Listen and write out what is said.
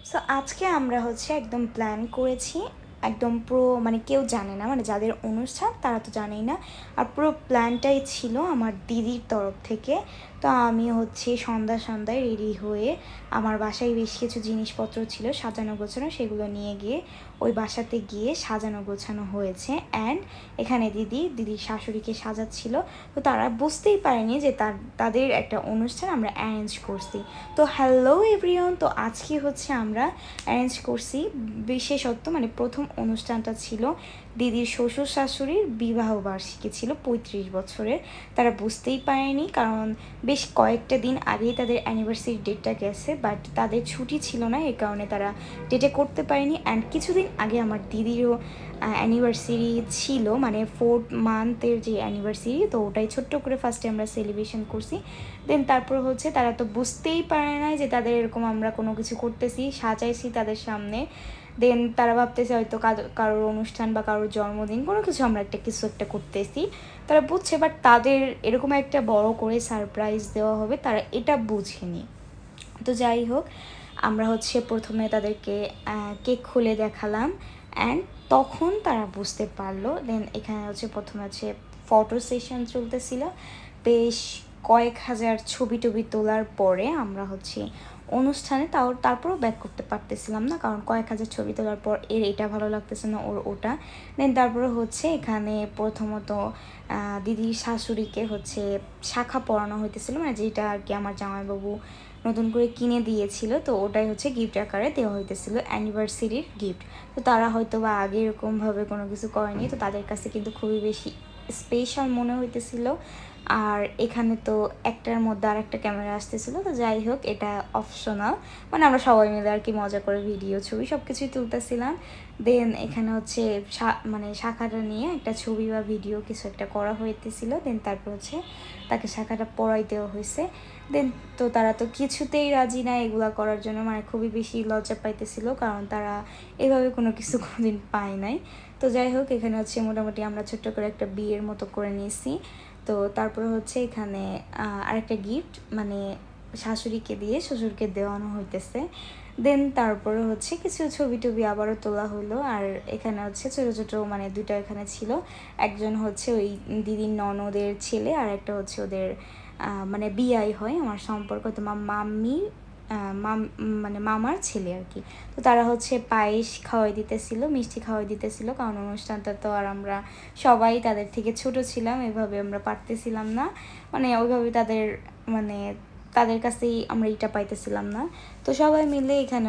So আজকে আমরা একদম প্ল্যান করেছি, একদম পুরো মানে কেউ জানে না, মানে যাদের অনুষ্ঠান তারা তো জানেই না। আর পুরো প্ল্যানটাই ছিল আমার দিদির তরফ থেকে। তো আমি সন্ধ্যায় রেডি হয়ে আমার বাসায় বেশ কিছু জিনিসপত্র ছিল সাজানো গোছানো, সেগুলো নিয়ে গিয়ে ওই বাসাতে গিয়ে সাজানো গোছানো হয়েছে। অ্যান্ড এখানে দিদির শাশুড়িকে সাজাচ্ছিল। তো তারা বুঝতেই পারেনি যে তাদের একটা অনুষ্ঠান আমরা অ্যারেঞ্জ করছি। তো হ্যালো এভরিওয়ান, তো আজকে আমরা অ্যারেঞ্জ করছি বিশেষত্ব, মানে প্রথম অনুষ্ঠানটা ছিল দিদির শ্বশুর শাশুড়ির বিবাহ বার্ষিকী, ছিল 35 বছরের। তারা বুঝতেই পারেনি, কারণ বেশ কয়েকটা দিন আগেই তাদের অ্যানিভার্সারি ডেটটা গেছে, বাট তাদের ছুটি ছিল না, এই কারণে তারা ডেটে করতে পারেনি। অ্যান্ড কিছুদিন আগে আমার দিদিরও অ্যানিভার্সারি ছিল, মানে 4th মান্থের যে অ্যানিভার্সারি, তো ওটাই ছোট্ট করে ফার্স্টে আমরা সেলিব্রেশন করছি। দেন তারপর তারা তো বুঝতেই পারে না যে তাদের এরকম আমরা কোনো কিছু করতেছি, সাজাইছি তাদের সামনে। দেন তারা ভাবতেছে হয়তো কারোর অনুষ্ঠান বা কারোর জন্মদিন, কোনো কিছু আমরা কিছু একটা করতেছি, তারা বুঝছে। বাট তাদের এরকম একটা বড় করে সারপ্রাইজ দেওয়া হবে, তারা এটা বুঝেনি। তো যাই হোক, আমরা প্রথমে তাদেরকে কেক খুলে দেখালাম, অ্যান্ড তখন তারা বুঝতে পারলো। দেন এখানে প্রথমে ফটো সেশন চলতেছিল, বেশ কয়েক হাজার ছবি টবি তোলার পরে আমরা অনুষ্ঠানে তারপরও ব্যাক করতে পারতেছিলাম না, কারণ কয়েক হাজার ছবি তোলার পর এটা ভালো লাগতেছে না, ওটা। দেন তারপরে এখানে প্রথমত দিদির শাশুড়িকে শাখা পরানো হইতেছিল, মানে যেটা আর কি আমার জামাইবাবু নতুন করে কিনে দিয়েছিল, তো ওটাই গিফট আকারে দেওয়া হইতেছিল, অ্যানিভার্সারির গিফট। তো তারা হয়তো বা আগে এরকমভাবে কোনো কিছু করেনি, তো তাদের কাছে কিন্তু খুবই বেশি স্পেশাল মনে হইতেছিল। আর এখানে তো একটার মধ্যে আর একটা ক্যামেরা আসতেছিলো, তো যাই হোক এটা অপশনাল, মানে আমরা সবাই মিলে আর কি মজা করে ভিডিও ছবি সব কিছুই তুলতেছিলাম। দেন এখানে মানে শাখাটা নিয়ে একটা ছবি বা ভিডিও কিছু একটা করা হইতেছিল। দেন তারপর তাকে শাখাটা পরাই দেওয়া হয়েছে। দেন তো তারা তো কিছুতেই রাজি না এগুলা করার জন্য, মানে খুবই বেশি লজ্জা পাইতেছিল, কারণ তারা এভাবে কোনো কিছু কোনোদিন পায় নাই। তো যাই হোক, এখানে মোটামুটি আমরা ছোট্ট করে একটা বিয়ের মতো করে নিয়েছি। তো তারপরে এখানে আরেকটা গিফট, মানে শাশুড়িকে দিয়ে শ্বশুরকে দেওয়ানো হইতেছে। দেন তারপরে কিছু ছবি টবি আবারও তোলা হলো। আর এখানে ছোটো ছোটো মানে দুটো এখানে ছিল, একজন ওই দিদির ননদের ছেলে, আর একটা ওদের মানে বিয়াই হয় আমার সম্পর্ক, তোমার মাম্মি মানে মামার ছেলে আর কি। তো তারা পায়েস খাওয়াই দিতেছিল, মিষ্টি খাওয়াই দিতেছিল, কারণ অনুষ্ঠানটা তো আর আমরা সবাই তাদের থেকে ছোট ছিলাম, এভাবে আমরা পারতেছিলাম না, মানে ওইভাবে তাদের মানে তাদের কাছেই আমরা এটা পাইতেছিলাম না। তো সবাই মিলে এখানে